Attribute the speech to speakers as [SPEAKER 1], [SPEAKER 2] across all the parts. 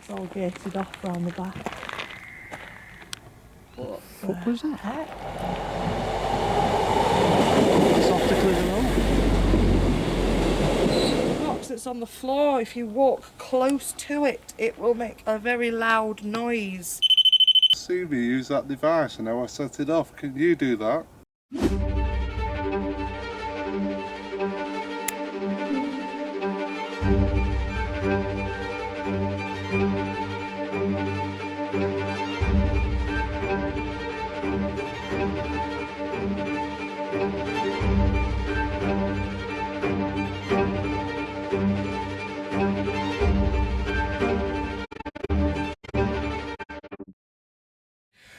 [SPEAKER 1] It's all gated off round the back.
[SPEAKER 2] What the fuck was that?
[SPEAKER 1] Heck?
[SPEAKER 2] It's off to clear the road.
[SPEAKER 1] The box that's on the floor, if you walk close to it, it will make a very loud noise.
[SPEAKER 3] See me use that device and how I set it off. Can you do that?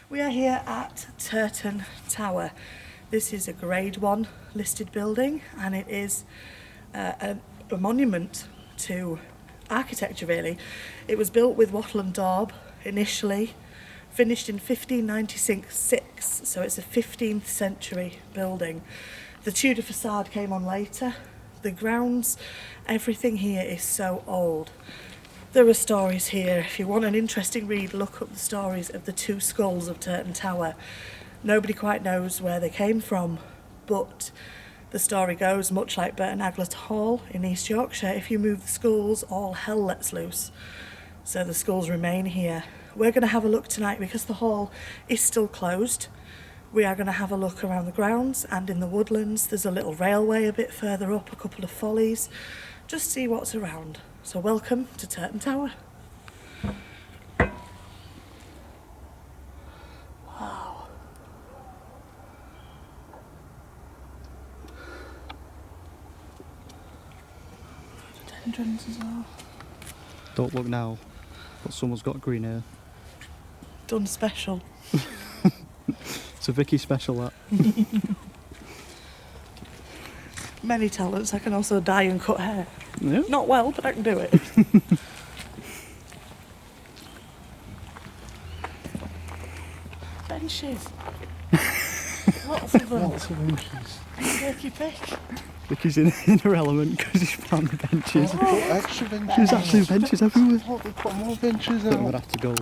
[SPEAKER 1] We are here at TURTON Tower. This is a Grade 1 listed building, and it is a monument to architecture, really. It was built with wattle and daub initially, finished in 1596, so it's a 15th century building. The Tudor facade came on later. The grounds, everything here is so old. There are stories here. If you want an interesting read, look up the stories of the two skulls of Turton Tower. Nobody quite knows where they came from, but the story goes, much like Burton Aglet Hall in East Yorkshire, if you move the skulls, all hell lets loose. So the skulls remain here. We're going to have a look tonight because the hall is still closed. We are going to have a look around the grounds and in the woodlands. There's a little railway a bit further up, a couple of follies. Just see what's around. So welcome to Turton Tower. Wow. Rhododendrons as well.
[SPEAKER 2] Don't look now, but someone's got green hair.
[SPEAKER 1] Done special.
[SPEAKER 2] It's a Vicky special, that.
[SPEAKER 1] Many talents. I can also dye and cut hair.
[SPEAKER 2] Yeah.
[SPEAKER 1] Not well, but I can do it. Benches. Lots of them.
[SPEAKER 3] Lots of benches.
[SPEAKER 1] Take your pick.
[SPEAKER 2] Vicky's in her element because he's found the benches.
[SPEAKER 3] Put extra benches.
[SPEAKER 2] There's actually benches everywhere.
[SPEAKER 3] Oh, they put more benches
[SPEAKER 2] But I'm
[SPEAKER 3] out.
[SPEAKER 2] gonna have to go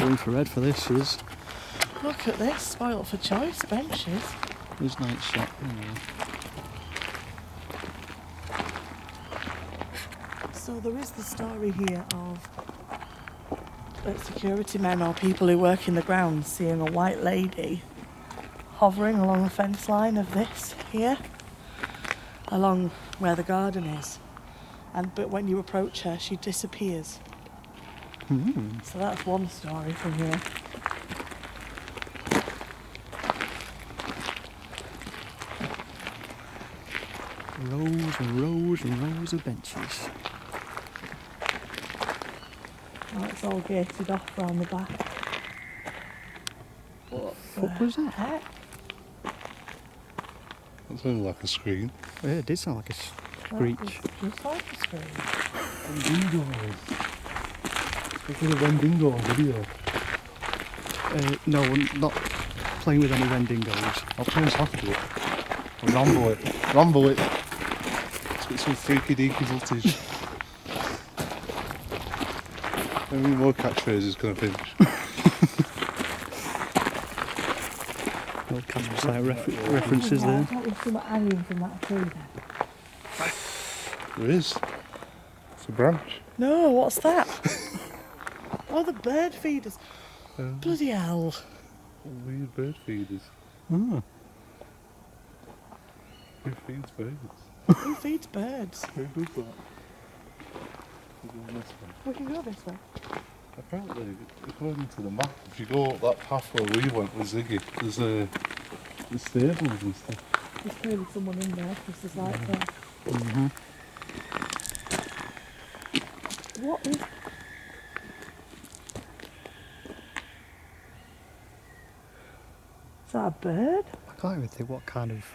[SPEAKER 2] infrared for this.
[SPEAKER 1] Look at this. Spoiled for choice. Benches.
[SPEAKER 2] There's night shot. Oh.
[SPEAKER 1] So there is the story here of security men or people who work in the grounds seeing a white lady hovering along the fence line of this here, along where the garden is. But when you approach her, she disappears. So that's one story from here.
[SPEAKER 2] Rows and rows and rows of benches.
[SPEAKER 1] Oh, it's all gated off round the back.
[SPEAKER 2] What the fuck was that?
[SPEAKER 1] Heck?
[SPEAKER 3] That sounded like a screen.
[SPEAKER 2] Yeah, it did sound like a screech.
[SPEAKER 1] Just like a screen.
[SPEAKER 3] Wendigos. Look at the Wendigo video.
[SPEAKER 2] No, we're not playing with any Wendigos.
[SPEAKER 3] I'll play this after it. I'll rumble it. Rumble it. Let's get some freaky deaky voltage. How many more catchphrases can I finish?
[SPEAKER 2] No campsite references there.
[SPEAKER 1] I thought there was something hanging from that tree then.
[SPEAKER 3] There is. It's a branch.
[SPEAKER 1] No, what's that? Oh, the bird feeders. Bloody hell.
[SPEAKER 3] Weird bird feeders.
[SPEAKER 2] Ah.
[SPEAKER 3] Who feeds birds?
[SPEAKER 1] Who feeds birds?
[SPEAKER 3] Who does that? We're going this way.
[SPEAKER 1] We can go this way.
[SPEAKER 3] Apparently, according to the map, if you go up that path where we went with Ziggy, there's stables and stuff.
[SPEAKER 1] There's clearly someone in there because there's light there. What is... Is that a bird?
[SPEAKER 2] I can't even think what kind of.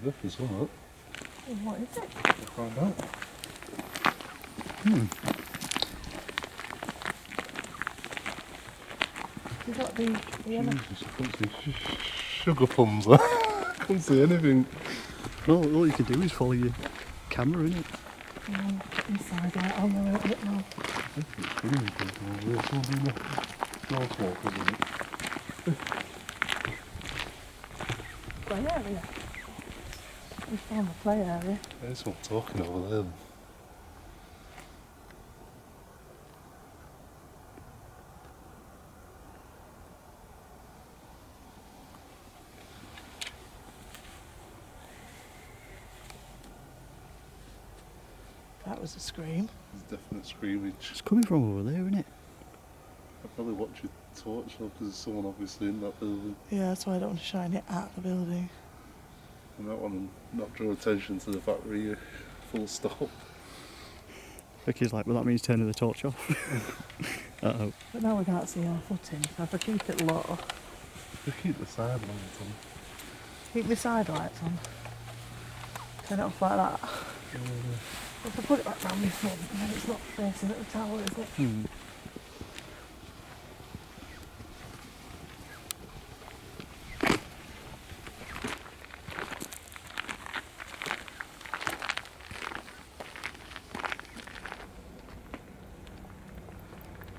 [SPEAKER 3] This is what?
[SPEAKER 1] What is it?
[SPEAKER 3] We'll find out.
[SPEAKER 1] You got the yellow.
[SPEAKER 3] Jesus, I can't see sugar plums there. I can't see anything.
[SPEAKER 2] No, all you can do is follow your camera, isn't it?
[SPEAKER 1] Inside light on there a little bit more.
[SPEAKER 3] It's really good over there. Someone doing a dog walk, isn't it?
[SPEAKER 1] Play area. We found the play area.
[SPEAKER 3] There's someone talking over there.
[SPEAKER 1] That was a scream.
[SPEAKER 3] There's definite screamage.
[SPEAKER 2] It's coming from over there, isn't it?
[SPEAKER 3] I'll probably watch your torch though, because there's someone obviously in that building.
[SPEAKER 1] Yeah, that's why I don't want to shine it at the building.
[SPEAKER 3] I might want to not draw attention to the fact we're here, full stop.
[SPEAKER 2] Vicky's like, well, that means turning the torch off. Uh-oh.
[SPEAKER 1] But now we can't see our footing, so if I keep it low,
[SPEAKER 3] Just keep the side lights on.
[SPEAKER 1] keep my side lights on, turn it off like that. If I put it back down my front, then it's not facing at the tower, is it?
[SPEAKER 2] Hmm.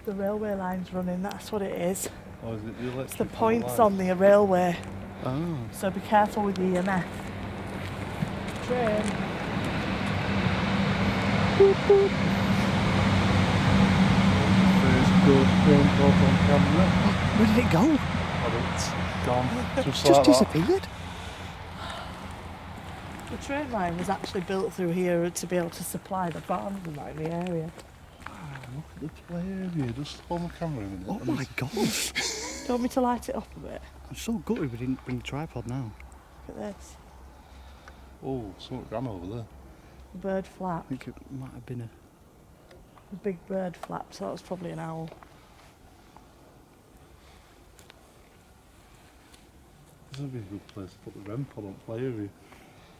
[SPEAKER 1] The railway line's running, that's what it is.
[SPEAKER 3] Or is it the electric?
[SPEAKER 1] It's the points on the railway,
[SPEAKER 2] Oh.
[SPEAKER 1] so be careful with the EMF. Train. Boop, boop.
[SPEAKER 3] First good train caught on camera.
[SPEAKER 2] Where did it go?
[SPEAKER 3] Oh, it's gone. Just
[SPEAKER 2] Just
[SPEAKER 3] like that.
[SPEAKER 2] disappeared.
[SPEAKER 1] The train line was actually built through here to be able to supply the farms and that in the area.
[SPEAKER 3] Look at the play area. Just hold the camera a minute.
[SPEAKER 2] Oh my god.
[SPEAKER 1] Do you want me to light it up a bit?
[SPEAKER 2] I'm so gutted we didn't bring the tripod now.
[SPEAKER 1] Look at this.
[SPEAKER 3] Oh, something ran over there.
[SPEAKER 1] Bird flap.
[SPEAKER 2] I think it might have been
[SPEAKER 1] A big bird flap, so that was probably an owl.
[SPEAKER 3] This would be a good place to put the REM pod on play area.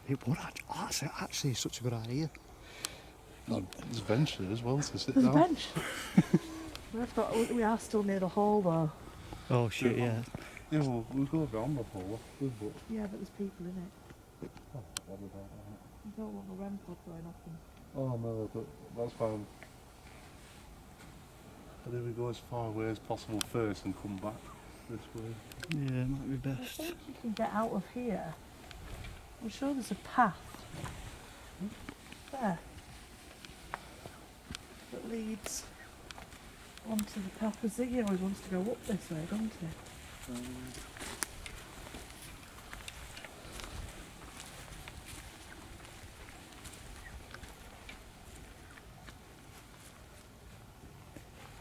[SPEAKER 2] It would actually. Oh, that's actually such a good idea.
[SPEAKER 3] There's a bench there as well to sit
[SPEAKER 1] There's a
[SPEAKER 3] down.
[SPEAKER 1] bench. We are still near the hall though.
[SPEAKER 2] Oh shit, yeah.
[SPEAKER 3] Yeah, well, we'll go around the hall afterwards, but
[SPEAKER 1] Yeah, but there's people in it.
[SPEAKER 3] oh, what about that?
[SPEAKER 1] You don't want the REM pod going off.
[SPEAKER 3] Oh no, but that's fine. I think we go as far away as possible first and come back this way.
[SPEAKER 2] Yeah, it might be
[SPEAKER 1] I
[SPEAKER 2] best.
[SPEAKER 1] think you can get out of here. I'm sure there's a path. There. That leads onto the path. Because Ziggy always wants to go up this way, doesn't he?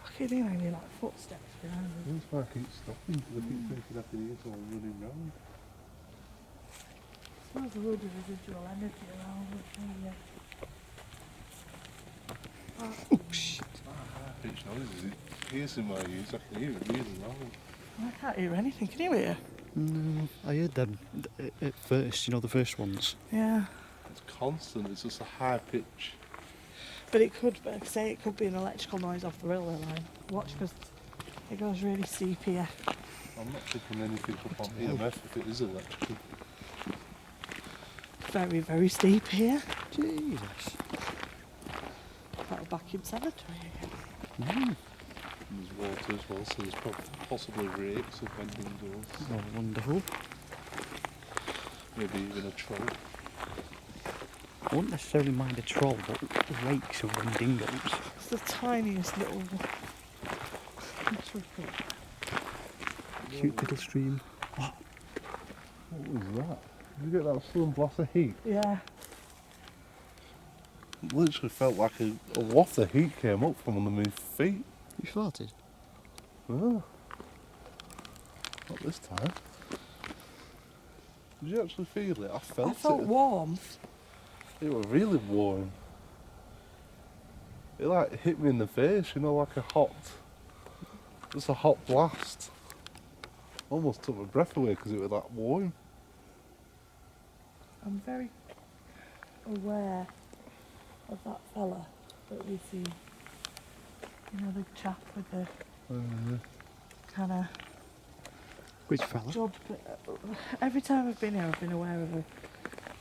[SPEAKER 1] I can hear any like footsteps behind us.
[SPEAKER 3] That's why I keep stopping, because I keep thinking I can hear someone running round.
[SPEAKER 1] Smells a little bit of residual energy around it.
[SPEAKER 2] Oh shit.
[SPEAKER 3] Pitch noises, it piercing my ears, I can hear it really loud.
[SPEAKER 1] I can't hear anything, can you hear?
[SPEAKER 2] No, I heard them at first, you know, the first ones.
[SPEAKER 1] Yeah.
[SPEAKER 3] It's constant, it's just a high pitch.
[SPEAKER 1] But it could be, say it could be an electrical noise off the railway line. Watch, because it goes really steep here.
[SPEAKER 3] I'm not picking anything up on EMF if it is electrical.
[SPEAKER 1] Very, very steep here.
[SPEAKER 2] Jesus.
[SPEAKER 1] That'll back in cemetery again.
[SPEAKER 2] Mm.
[SPEAKER 3] And there's water as well, so there's possibly rakes of vending doors.
[SPEAKER 2] Oh, wonderful.
[SPEAKER 3] Maybe even a troll.
[SPEAKER 2] I wouldn't necessarily mind a troll, but rakes of them dingoes.
[SPEAKER 1] It's the tiniest little trickle.
[SPEAKER 2] Cute little stream.
[SPEAKER 3] What was that? Did you get that sudden blast of heat?
[SPEAKER 1] Yeah.
[SPEAKER 3] It literally felt like a waft of heat came up from under my feet.
[SPEAKER 2] You farted?
[SPEAKER 3] Oh. Not this time. Did you actually feel it? I felt
[SPEAKER 1] I felt
[SPEAKER 3] it.
[SPEAKER 1] warmth.
[SPEAKER 3] It was really warm. It like hit me in the face, you know, like just a hot blast. Almost took my breath away because it was that warm.
[SPEAKER 1] I'm very aware of that fella that we see. You know, the chap with the kind of
[SPEAKER 2] Which fella?
[SPEAKER 1] job. Every time I've been here, I've been aware of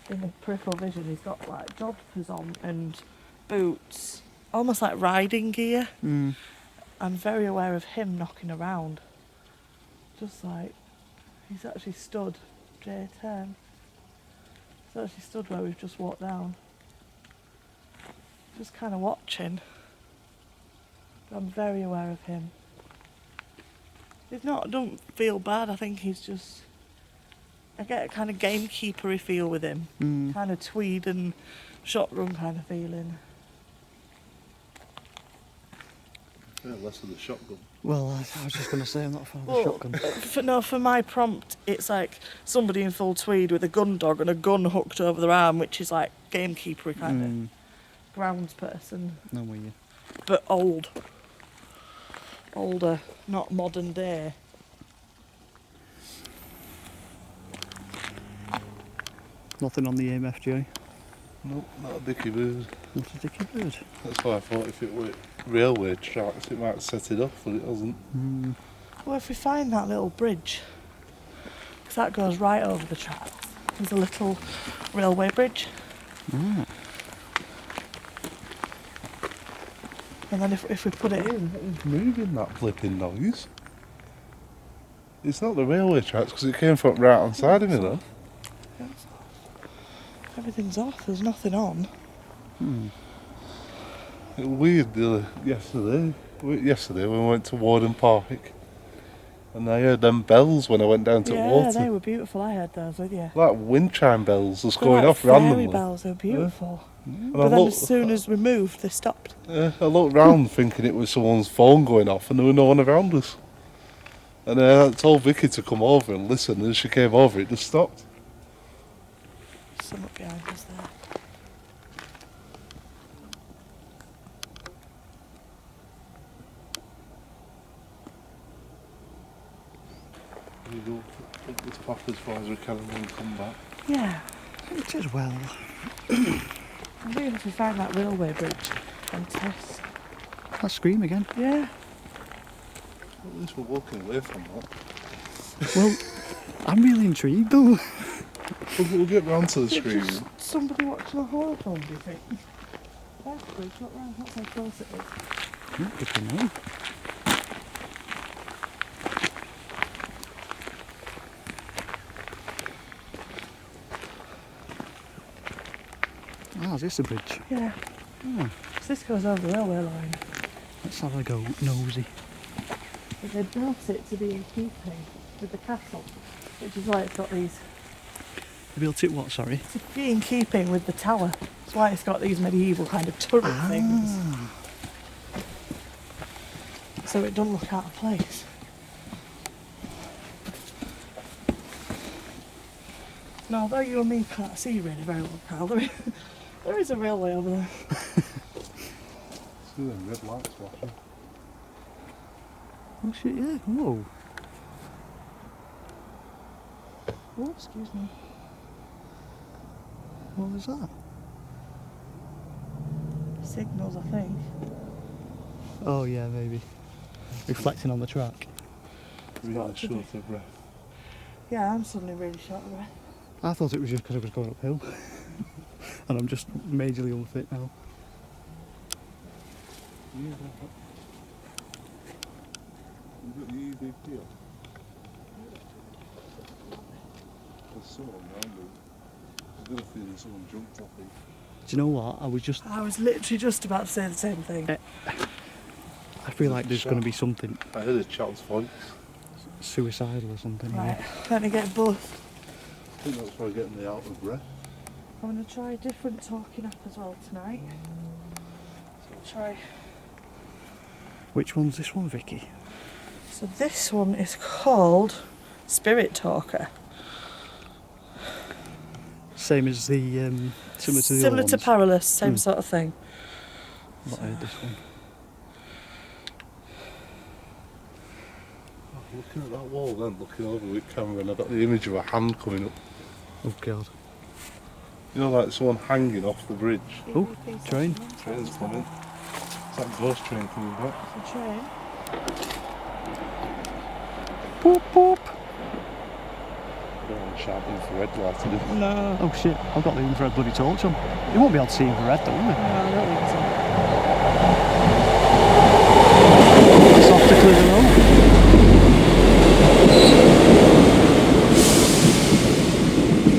[SPEAKER 1] in the peripheral vision, he's got like jodhpurs on and boots, almost like riding gear.
[SPEAKER 2] Mm.
[SPEAKER 1] I'm very aware of him knocking around. Just like, he's actually stood, J10. He's actually stood where we've just walked down. Just kind of watching. But I'm very aware of him. He's not, I don't feel bad, I think he's just, I get a kind of gamekeeper-y feel with him.
[SPEAKER 2] Mm.
[SPEAKER 1] Kind of tweed and shotgun kind of feeling.
[SPEAKER 3] Yeah, less of the shotgun.
[SPEAKER 2] Well, I was just going to say I'm not a fan of the shotgun.
[SPEAKER 1] For my prompt, it's like somebody in full tweed with a gun dog and a gun hooked over their arm, which is like gamekeeper kind of grounds person.
[SPEAKER 2] No way, yeah.
[SPEAKER 1] But older, not modern day.
[SPEAKER 2] Nothing on the AMFJ.
[SPEAKER 3] Nope, not a dicky bird.
[SPEAKER 2] Not a dicky bird.
[SPEAKER 3] That's why I thought if it were railway tracks, it might set it off, but it hasn't.
[SPEAKER 2] Mm.
[SPEAKER 1] Well, if we find that little bridge, because that goes right over the tracks, there's a little railway bridge.
[SPEAKER 2] Mm.
[SPEAKER 1] And then if we put it in,
[SPEAKER 3] It's moving, that flipping noise. It's not the railway tracks because it came from right hand side of me though.
[SPEAKER 1] everything's off, there's nothing on.
[SPEAKER 2] Hmm.
[SPEAKER 3] It was weird yesterday when we went to Warden Park and I heard them bells when I went down to water.
[SPEAKER 1] Yeah, they were beautiful, I heard those with you.
[SPEAKER 3] Like wind chime bells just
[SPEAKER 1] They're
[SPEAKER 3] going
[SPEAKER 1] like
[SPEAKER 3] off randomly.
[SPEAKER 1] fairy bells, they were beautiful.
[SPEAKER 3] And
[SPEAKER 1] But then as soon as we moved, they stopped.
[SPEAKER 3] I looked round thinking it was someone's phone going off and there was no one around us. And I told Vicky to come over and listen, and as she came over it just stopped.
[SPEAKER 1] Something behind us there.
[SPEAKER 3] We go up this path as far as we can and then come back.
[SPEAKER 1] Yeah,
[SPEAKER 2] It is well.
[SPEAKER 1] I think if we find that railway bridge and test.
[SPEAKER 2] That scream again.
[SPEAKER 1] Yeah.
[SPEAKER 3] At least we're walking away from that.
[SPEAKER 2] Well, I'm really intrigued though.
[SPEAKER 3] We'll get round to the
[SPEAKER 1] Is it
[SPEAKER 3] screen.
[SPEAKER 1] just somebody watching a horror film, do you think? There's the bridge, look round, that's how close it is.
[SPEAKER 2] Good to know. Ah, is this the bridge?
[SPEAKER 1] Yeah.
[SPEAKER 2] Oh,
[SPEAKER 1] So this goes over the railway line.
[SPEAKER 2] let's have a go nosy.
[SPEAKER 1] But they built it to be in keeping with the castle, which is why it's got these.
[SPEAKER 2] They built it what, sorry?
[SPEAKER 1] To be in keeping with the tower. That's why it's got these medieval kind of turret things.
[SPEAKER 2] Ah,
[SPEAKER 1] So it doesn't look out of place. Now, although you and me can't see really very well, Carl, there is a railway over there.
[SPEAKER 3] See them red lights flashing.
[SPEAKER 2] oh shit, yeah. Whoa.
[SPEAKER 1] Oh, excuse me.
[SPEAKER 2] What was that?
[SPEAKER 1] Signals, I think.
[SPEAKER 2] Oh yeah, maybe. Reflecting on the track.
[SPEAKER 3] Really
[SPEAKER 1] got to
[SPEAKER 3] short
[SPEAKER 1] be.
[SPEAKER 3] of breath.
[SPEAKER 1] Yeah, I'm suddenly really short of breath.
[SPEAKER 2] I thought it was just because I was going uphill. And I'm just majorly unfit now.
[SPEAKER 3] You've got the EVP on. There's someone around me. I've got a feeling someone jumped off me.
[SPEAKER 2] Do you know what? I was
[SPEAKER 1] literally just about to say the same thing.
[SPEAKER 2] I feel like there's going to be something
[SPEAKER 3] I heard a child's voice.
[SPEAKER 2] suicidal or something.
[SPEAKER 1] Right, let me get both.
[SPEAKER 3] I think that's why getting me out of breath.
[SPEAKER 1] I'm going to try a different talking app as well tonight. So I'll try.
[SPEAKER 2] Which one's this one, Vicky?
[SPEAKER 1] So this one is called Spirit Talker.
[SPEAKER 2] Same as the similar to the
[SPEAKER 1] Similar
[SPEAKER 2] other
[SPEAKER 1] to
[SPEAKER 2] ones.
[SPEAKER 1] Paralus, same sort of thing.
[SPEAKER 2] Not heard this one.
[SPEAKER 3] Looking at that wall then, looking over with camera, and I got the image of a hand coming up.
[SPEAKER 2] Oh god.
[SPEAKER 3] You know, like someone hanging off the bridge.
[SPEAKER 2] Oh, train.
[SPEAKER 3] Train's coming. It's that ghost train coming back.
[SPEAKER 1] It's a train.
[SPEAKER 2] Boop boop.
[SPEAKER 3] don't want to shout infrared light at him.
[SPEAKER 1] No.
[SPEAKER 2] Oh shit, I've got the infrared bloody torch on. You won't be able to see infrared though, will you?
[SPEAKER 1] No, I don't think so.
[SPEAKER 2] It's off to clear the road.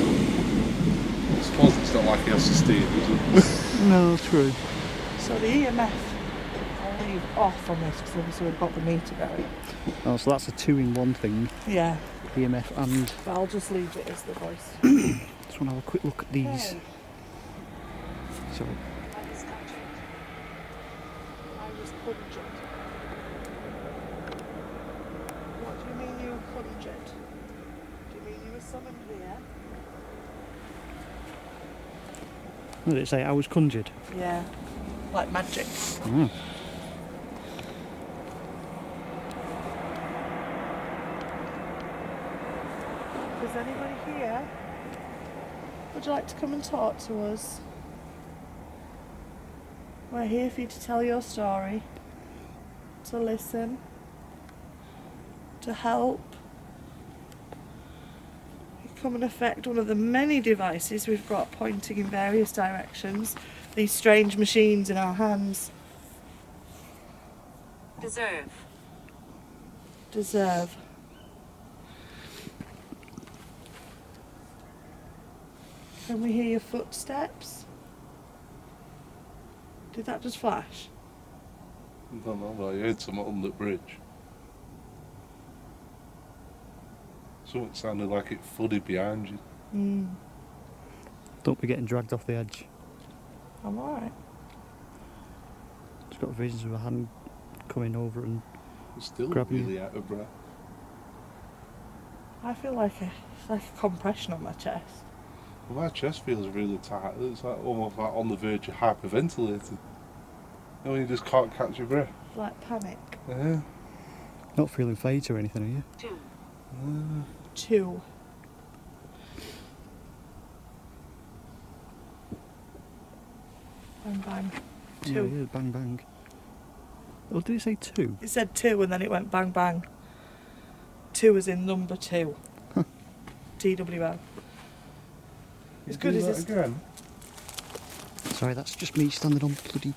[SPEAKER 3] I suppose it's not like he has to steer, is it?
[SPEAKER 2] No, true.
[SPEAKER 1] So the EMF, I'll leave off on this because obviously we've got the meter going.
[SPEAKER 2] Oh, so that's a 2-in-1 thing,
[SPEAKER 1] Yeah,
[SPEAKER 2] EMF and...
[SPEAKER 1] but I'll just leave it as the voice.
[SPEAKER 2] Just want to have a quick look at these.
[SPEAKER 1] Okay.
[SPEAKER 2] So,
[SPEAKER 1] I was conjured. What do you mean you were conjured? Do you mean you were summoned here?
[SPEAKER 2] what did it say? I was conjured.
[SPEAKER 1] Yeah, like magic.
[SPEAKER 2] Mm.
[SPEAKER 1] Is anybody here? Would you like to come and talk to us? We're here for you to tell your story, to listen, to help. You come and affect one of the many devices we've got pointing in various directions, these strange machines in our hands. Deserve. Can we hear your footsteps? Did that just flash?
[SPEAKER 3] I don't know, but I heard something on the bridge. Something sounded like it thudded behind you.
[SPEAKER 2] Don't be getting dragged off the edge.
[SPEAKER 1] I'm alright.
[SPEAKER 2] Just got visions of a hand coming over and...
[SPEAKER 3] I'm still
[SPEAKER 2] Grab you.
[SPEAKER 3] really out of breath.
[SPEAKER 1] I feel like a compression on my chest.
[SPEAKER 3] Well, my chest feels really tight. It's like almost like on the verge of hyperventilating. You know, when you just can't catch your breath.
[SPEAKER 1] Like panic.
[SPEAKER 3] Yeah.
[SPEAKER 2] Not feeling faint or anything, are you?
[SPEAKER 1] 2. Bang bang. 2.
[SPEAKER 2] Yeah, bang bang. Oh, did it say 2?
[SPEAKER 1] It said 2 and then it went bang bang. 2 as in number 2. TWO. As good as this.
[SPEAKER 3] Again?
[SPEAKER 2] Sorry, that's just me standing on bloody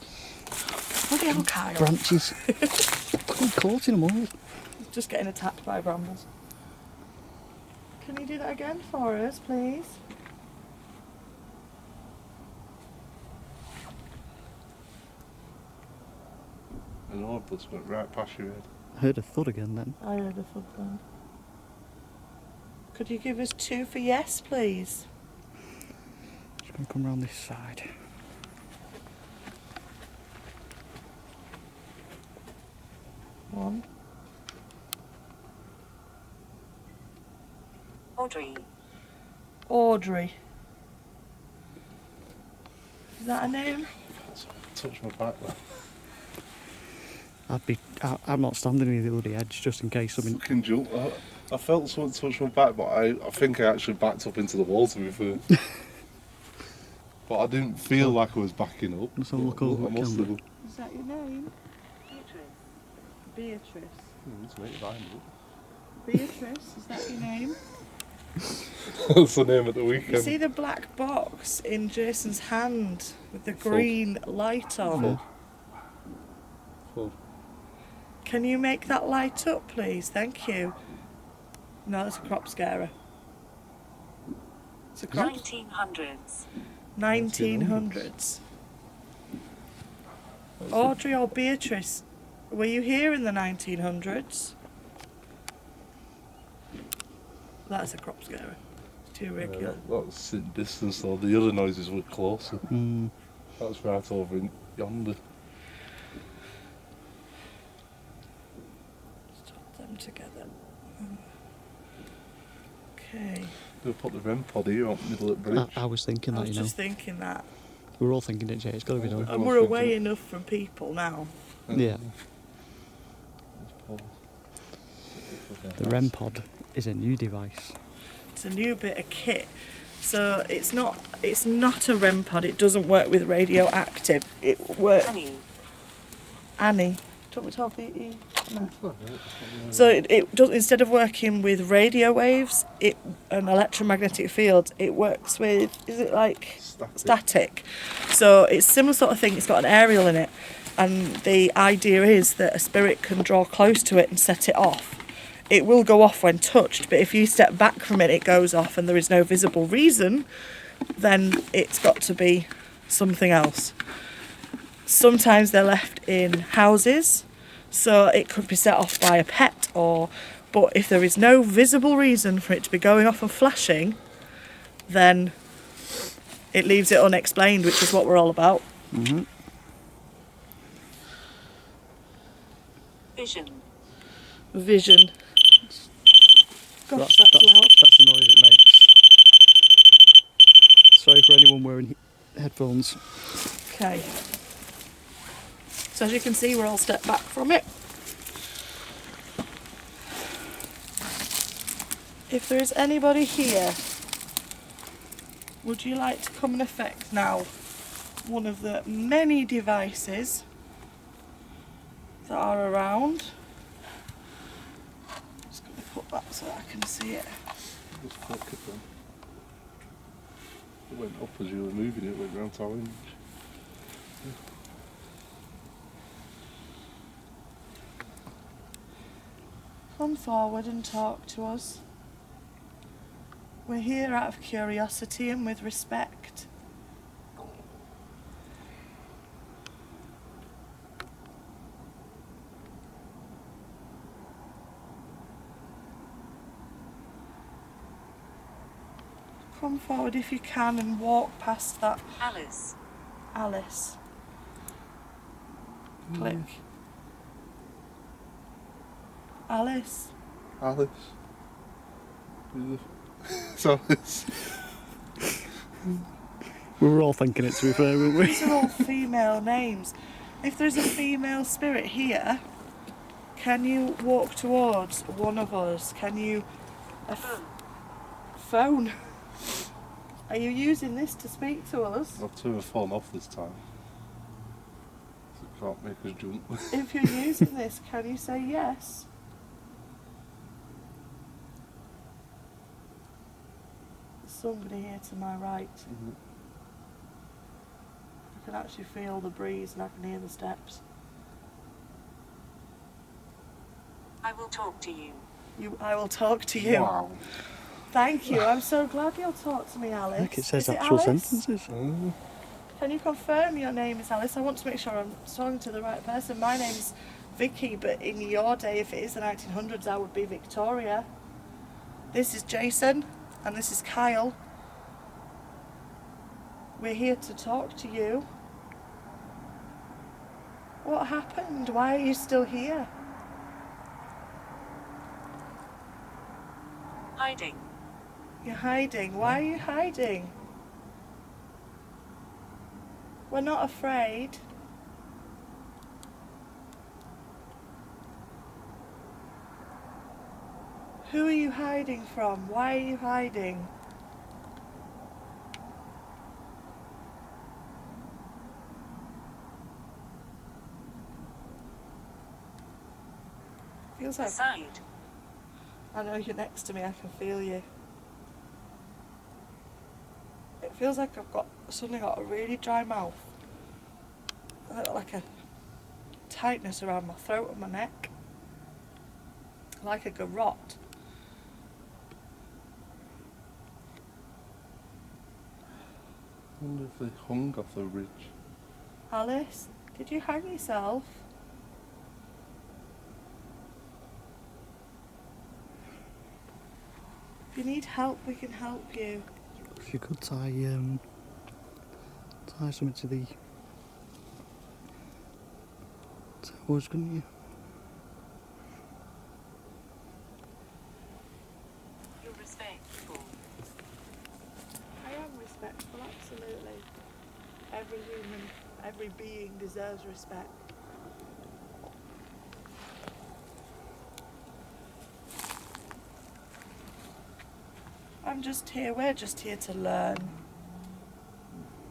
[SPEAKER 1] Bloody hell, Kyle.
[SPEAKER 2] branches. I'm caught in them all.
[SPEAKER 1] Just getting attacked by brambles. Can you do that again for us, please?
[SPEAKER 3] I know, but it's went right past your head.
[SPEAKER 2] I heard a thud again then.
[SPEAKER 1] I heard a thud then. Could you give us 2 for yes, please?
[SPEAKER 2] Just going to come round this side.
[SPEAKER 1] One. Audrey. Is that a name?
[SPEAKER 3] Touch my back there.
[SPEAKER 2] I'm not standing near the bloody edge just in case something...
[SPEAKER 3] Fucking jump. I felt something touch my back, but I think I actually backed up into the wall, to be fair. But I didn't feel like I was backing up.
[SPEAKER 2] Let's have a look over
[SPEAKER 3] I
[SPEAKER 2] at
[SPEAKER 3] must
[SPEAKER 2] camera.
[SPEAKER 3] have.
[SPEAKER 1] Is that your name? Beatrice.
[SPEAKER 3] It's me, behind it.
[SPEAKER 1] Beatrice, is that your name?
[SPEAKER 3] That's the name at the
[SPEAKER 1] You
[SPEAKER 3] weekend.
[SPEAKER 1] see the black box in Jason's hand with the green light on?
[SPEAKER 3] Full.
[SPEAKER 1] Can you make that light up, please? Thank you. No, that's a crop scarer. It's a crop.
[SPEAKER 4] 1900s.
[SPEAKER 1] 1900s. Audrey or Beatrice, were you here in the 1900s? That's a crop scarer. It's too regular.
[SPEAKER 3] That was sitting distance though. The other noises were closer.
[SPEAKER 2] Mm.
[SPEAKER 3] That's right over in yonder.
[SPEAKER 1] Let's put them together. Okay.
[SPEAKER 3] They put the REM pod here on the middle of the bridge.
[SPEAKER 2] I was thinking
[SPEAKER 1] I
[SPEAKER 2] that,
[SPEAKER 1] was
[SPEAKER 2] you know.
[SPEAKER 1] just thinking that.
[SPEAKER 2] We're all thinking it, Jay. It's got to be done.
[SPEAKER 1] And we're away enough from people now.
[SPEAKER 2] Yeah.
[SPEAKER 3] Okay.
[SPEAKER 2] The REM pod is a new device.
[SPEAKER 1] It's a new bit of kit. So it's not a REM pod. It doesn't work with radioactive. It works.
[SPEAKER 4] Annie.
[SPEAKER 1] Annie. Do you want me to have the... No. So it does, instead of working with radio waves and electromagnetic fields, it works with, is it like static? So it's a similar sort of thing. It's got an aerial in it, and the idea is that a spirit can draw close to it and set it off. It will go off when touched, but if you step back from it, it goes off, and there is no visible reason, then it's got to be something else. Sometimes they're left in houses, so it could be set off by a pet, but if there is no visible reason for it to be going off and flashing, then it leaves it unexplained, which is what we're all about.
[SPEAKER 2] Mm-hmm.
[SPEAKER 1] Vision. Gosh, that's loud.
[SPEAKER 2] That's the noise it makes. Sorry for anyone wearing headphones.
[SPEAKER 1] Okay. So as you can see, we're all stepped back from it. If there is anybody here, would you like to come and affect now one of the many devices that are around? Just going to put that so that I can see it.
[SPEAKER 3] Just flick it then. It went up as you were moving it, went round to orange.
[SPEAKER 1] Come forward and talk to us. We're here out of curiosity and with respect. Come forward if you can and walk past that. Alice. Click. Alice.
[SPEAKER 3] It's Alice.
[SPEAKER 2] We were all thinking it, to be fair, weren't we?
[SPEAKER 1] These are all female names. If there's a female spirit here, can you walk towards one of us? Can you... Phone? Are you using this to speak to us?
[SPEAKER 3] I've turned the phone off this time. So it can't make us jump.
[SPEAKER 1] If you're using this, can you say yes? There's somebody here to my right.
[SPEAKER 3] Mm-hmm.
[SPEAKER 1] I can actually feel the breeze and I can hear the steps.
[SPEAKER 4] I will talk to you.
[SPEAKER 1] I will talk to you.
[SPEAKER 3] Wow.
[SPEAKER 1] Thank you. I'm so glad you'll talk to me, Alice.
[SPEAKER 2] I think it says
[SPEAKER 1] Is
[SPEAKER 2] actual
[SPEAKER 1] Alice?
[SPEAKER 2] sentences.
[SPEAKER 1] Can you confirm your name is Alice? I want to make sure I'm talking to the right person. My name's Vicky, but in your day, if it is the 1900s, I would be Victoria. This is Jason, and this is Kyle. We're here to talk to you. What happened? Why are you still here?
[SPEAKER 4] Hiding.
[SPEAKER 1] You're hiding. Why are you hiding? We're not afraid. Who are you hiding from? Why are you hiding? Feels like...
[SPEAKER 4] Aside.
[SPEAKER 1] I know you're next to me, I can feel you. It feels like I've suddenly got a really dry mouth. I've got like a tightness around my throat and my neck. Like a garrote.
[SPEAKER 3] I wonder if they hung off the ridge.
[SPEAKER 1] Alice, did you hang yourself? If you need help, we can help you.
[SPEAKER 2] If you could tie something to the towers, couldn't you?
[SPEAKER 4] You're respectful.
[SPEAKER 1] I am respectful, absolutely. Every human, every being deserves respect. We're just here to learn.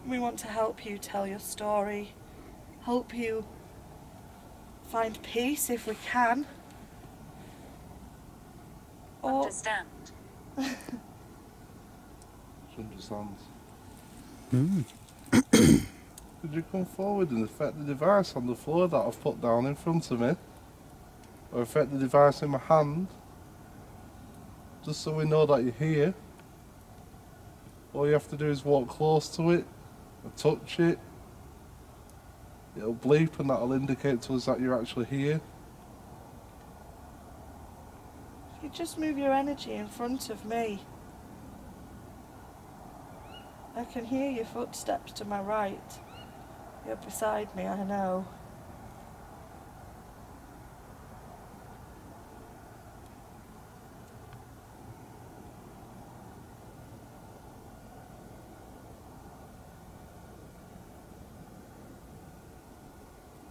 [SPEAKER 1] We want to help you tell your story, help you find peace if we can. Or
[SPEAKER 4] Understand.
[SPEAKER 3] She understands.
[SPEAKER 2] Hmm.
[SPEAKER 3] Could you come forward and affect the device on the floor that I've put down in front of me? Or affect the device in my hand? Just so we know that you're here. All you have to do is walk close to it, or touch it. It'll bleep and that'll indicate to us that you're actually here.
[SPEAKER 1] if you just move your energy in front of me. I can hear your footsteps to my right. You're beside me, I know.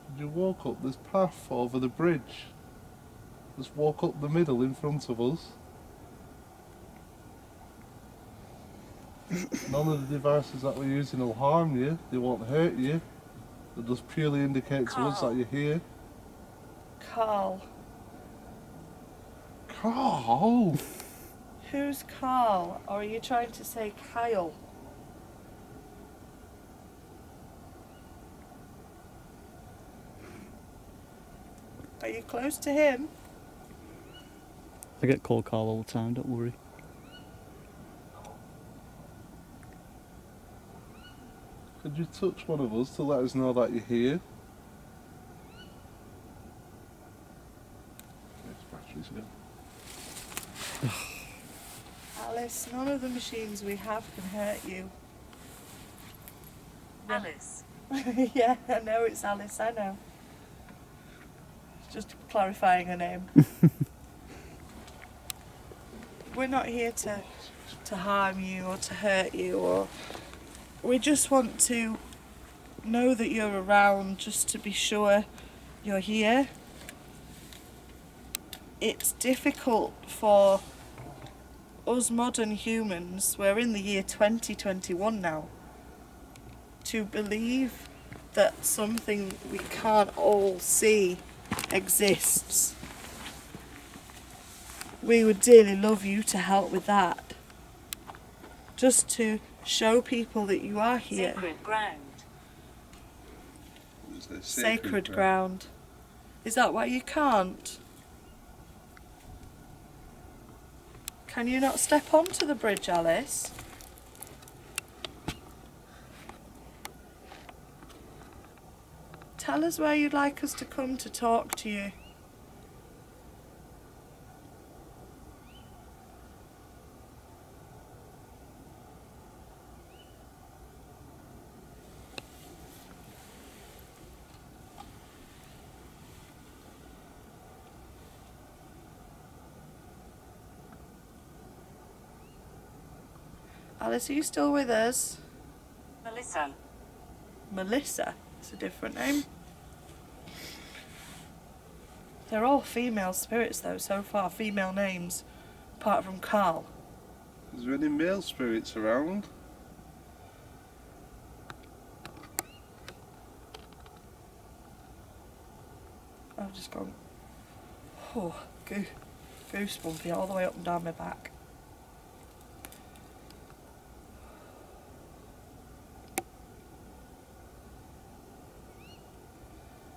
[SPEAKER 3] Could you walk up this path over the bridge? Just walk up the middle in front of us. None of the devices that we're using will harm you, they won't hurt you. They just purely indicate to us that you're here.
[SPEAKER 1] Carl.
[SPEAKER 3] Carl!
[SPEAKER 1] Who's Carl? Or are you trying to say Kyle? Are you close to him?
[SPEAKER 2] I get called Carl all the time, don't worry.
[SPEAKER 3] Could you touch one of us to let us know that you're here? Yes, batteries again.
[SPEAKER 1] Alice, none of the machines we have can hurt you.
[SPEAKER 4] Alice.
[SPEAKER 1] Yeah, I know it's Alice, I know. Just clarifying her name. We're not here to harm you or to hurt you, or we just want to know that you're around, just to be sure you're here. It's difficult for us modern humans, we're in the year 2021 now, to believe that something we can't all see exists. We would dearly love you to help with that. Just to show people that you are here.
[SPEAKER 4] Sacred ground.
[SPEAKER 1] Sacred ground. Is that why you can't? Can you not step onto the bridge, Alice? Tell us where you'd like us to come to talk to you. Alice, are you still with us?
[SPEAKER 4] Melissa.
[SPEAKER 1] Melissa? It's a different name. They're all female spirits though, so far, female names, apart from Carl.
[SPEAKER 3] Is there any male spirits around?
[SPEAKER 1] I've just gone, oh, goosebumpy all the way up and down my back.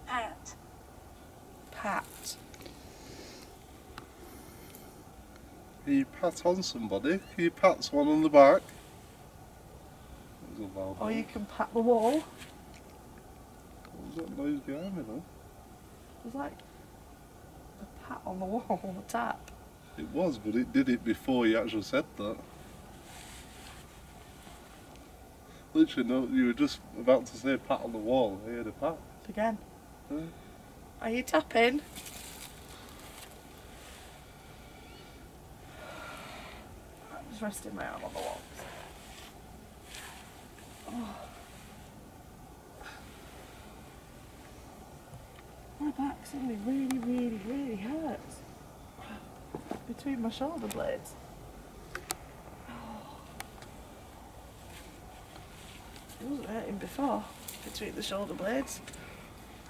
[SPEAKER 4] Pat.
[SPEAKER 1] Pat.
[SPEAKER 3] Can you pat on somebody? Can you pat someone on the back? That was a loud
[SPEAKER 1] Or you
[SPEAKER 3] noise.
[SPEAKER 1] can pat the wall.
[SPEAKER 3] What was that noise behind me then?
[SPEAKER 1] There's like a pat on the wall, a tap.
[SPEAKER 3] It was, but it did it before you actually said that. Literally, no, you were just about to say pat on the wall. I heard a pat.
[SPEAKER 1] Again.
[SPEAKER 3] Yeah.
[SPEAKER 1] Are you tapping? I'm just resting my arm on the wall. Oh. My back suddenly really hurts. Between my shoulder blades. It wasn't hurting before, between the shoulder blades.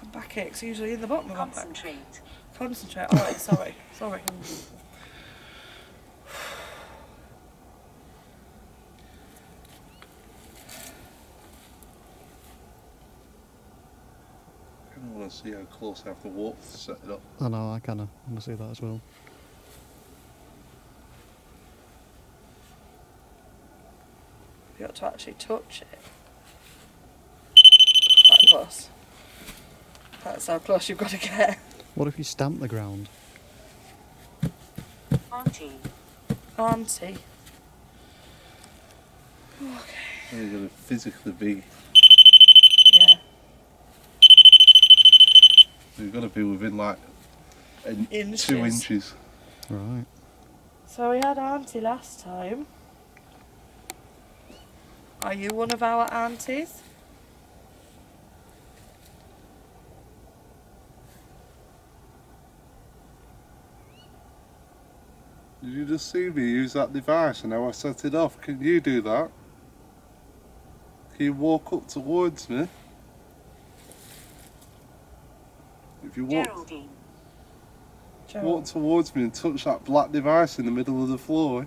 [SPEAKER 1] My backache's usually in the bottom of my back.
[SPEAKER 4] Concentrate.
[SPEAKER 1] Concentrate. Alright, sorry. Sorry.
[SPEAKER 3] I kind of want to see how close I have to walk to set it up.
[SPEAKER 2] I know, I kind of want to see that as well.
[SPEAKER 1] You got to actually touch it. That close. That's how close you've got to get.
[SPEAKER 2] What if you stamp the ground?
[SPEAKER 4] Auntie.
[SPEAKER 1] Auntie.
[SPEAKER 3] You're going to physically be.
[SPEAKER 1] Yeah.
[SPEAKER 3] You've got to be within like
[SPEAKER 1] Inches.
[SPEAKER 3] 2 inches.
[SPEAKER 2] Right.
[SPEAKER 1] So we had Auntie last time. Are you one of our aunties?
[SPEAKER 3] Did you just see me use that device and how I set it off? Can you do that? Can you walk up towards me? If you
[SPEAKER 4] Geraldine.
[SPEAKER 3] walk towards me and touch that black device in the middle of the floor.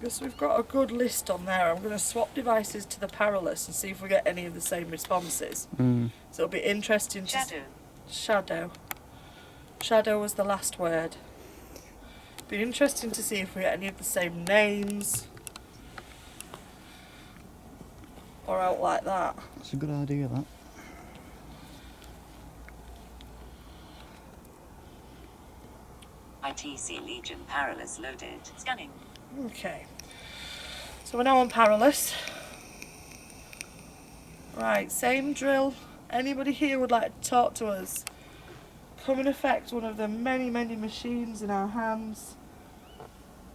[SPEAKER 1] Because we've got a good list on there, I'm going to swap devices to the Paralus and see if we get any of the same responses. So it'll be interesting to...
[SPEAKER 4] Shadow.
[SPEAKER 1] Shadow. Shadow was the last word. Be interesting to see if we get any of the same names. Or out like that.
[SPEAKER 2] That's a good idea, that.
[SPEAKER 4] ITC Legion Paralus loaded. Scanning.
[SPEAKER 1] Okay. So we're now on Paralus. Right, same drill. Anybody here would like to talk to us? Come and affect one of the many, many machines in our hands.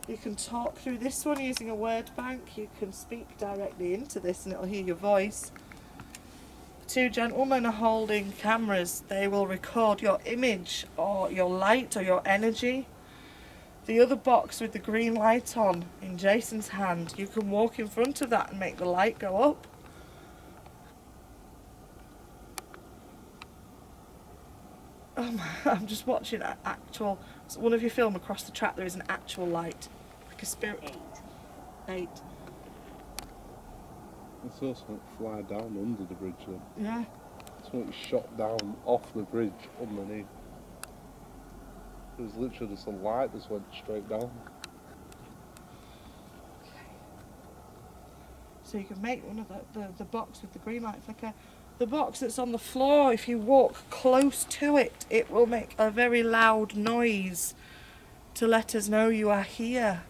[SPEAKER 1] You can talk through this one using a word bank. You can speak directly into this and it'll hear your voice. 2 gentlemen are holding cameras. They will record your image or your light or your energy. The other box with the green light on in Jason's hand, you can walk in front of that and make the light go up. I'm just watching an actual... So one of you film across the track, there is an actual light. Like a spirit. 8.
[SPEAKER 3] I saw something fly down under the bridge then.
[SPEAKER 1] Yeah.
[SPEAKER 3] Something shot down off the bridge underneath. It was literally just a light that went straight down.
[SPEAKER 1] So you can make one of the box with the green light flicker. The box that's on the floor, if you walk close to it, it will make a very loud noise to let us know you are here.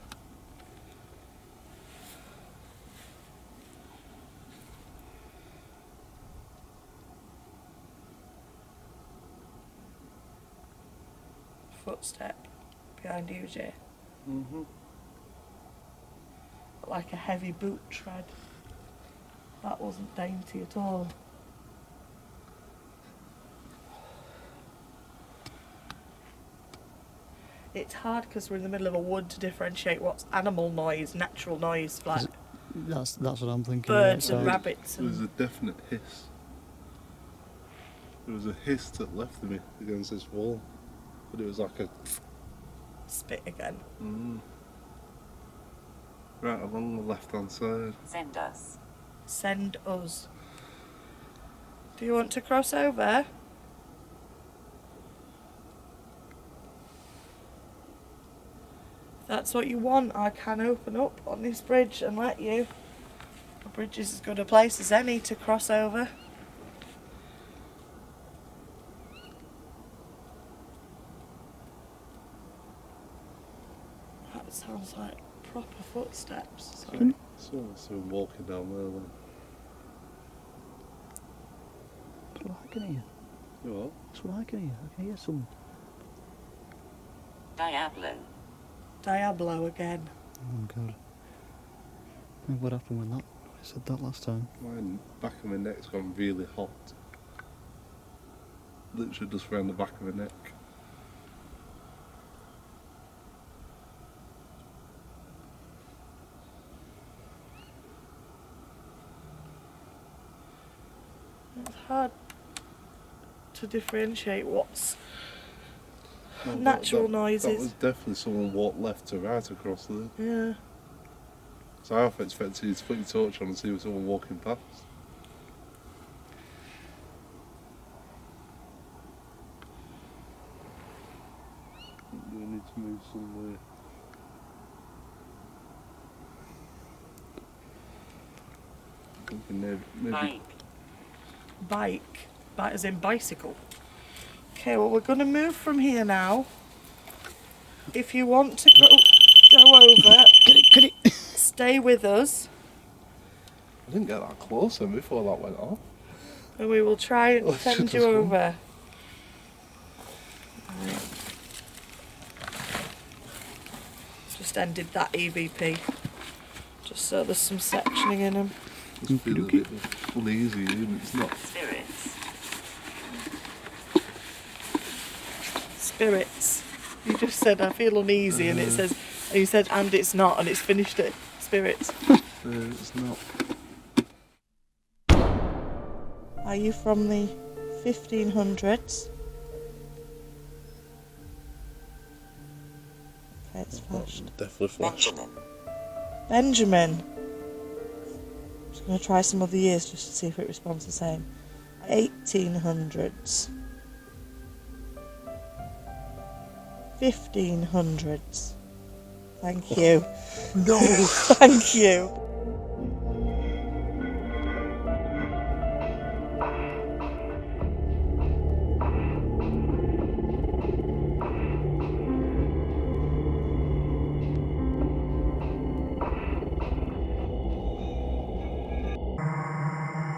[SPEAKER 1] Footstep behind you, Jay. Like a heavy boot tread. That wasn't dainty at all. It's hard because we're in the middle of a wood to differentiate what's animal noise, natural noise, like
[SPEAKER 2] That's what I'm thinking.
[SPEAKER 1] birds and
[SPEAKER 2] yeah,
[SPEAKER 1] rabbits.
[SPEAKER 3] There was
[SPEAKER 1] And
[SPEAKER 3] a definite hiss. There was a hiss that left me against this wall. But it was like a...
[SPEAKER 1] spit again.
[SPEAKER 3] Right along the left hand side.
[SPEAKER 4] Send us.
[SPEAKER 1] Send us. Do you want to cross over? If that's what you want, I can open up on this bridge and let you. The bridge is as good a place as any to cross over. That sounds like proper footsteps. Sorry.
[SPEAKER 3] Someone's been walking down there then.
[SPEAKER 2] That's what I can hear.
[SPEAKER 3] You what?
[SPEAKER 2] That's what I can hear. I can hear some.
[SPEAKER 4] Diablo.
[SPEAKER 1] Diablo again.
[SPEAKER 2] Oh god. What happened when that? I said that last time.
[SPEAKER 3] My back of my neck's gone really hot. Literally just round the back of my neck.
[SPEAKER 1] It's hard to differentiate what's
[SPEAKER 3] No,
[SPEAKER 1] natural
[SPEAKER 3] that
[SPEAKER 1] noises.
[SPEAKER 3] was definitely someone walked left to right across there.
[SPEAKER 1] Yeah.
[SPEAKER 3] So I half expected you to put your torch on and see someone walking past. You need to move somewhere. Thinking maybe
[SPEAKER 1] Bike. Bike as in bicycle. Okay, well we're going to move from here now. If you want to go over,
[SPEAKER 2] Get it!
[SPEAKER 1] stay with us,
[SPEAKER 3] I didn't get that close then before that went off.
[SPEAKER 1] and we will try and
[SPEAKER 3] Oh,
[SPEAKER 1] send
[SPEAKER 3] shit,
[SPEAKER 1] you
[SPEAKER 3] that's fine.
[SPEAKER 1] over. Right. Just ended that EVP, just so there's some sectioning in them.
[SPEAKER 3] Just feel a bit uneasy, and it's not.
[SPEAKER 4] Spirits.
[SPEAKER 1] Spirits. You just said I feel uneasy, and it says, and you said, and it's not, and it's finished it. Spirits.
[SPEAKER 3] It's not.
[SPEAKER 1] Are you from the 1500s? Okay, it's flashed.
[SPEAKER 3] Definitely flashed.
[SPEAKER 4] Benjamin.
[SPEAKER 1] Benjamin. I'm just going to try some other years just to see if it responds the same. 1800s. 1500s. Thank you.
[SPEAKER 3] No!
[SPEAKER 1] Thank you.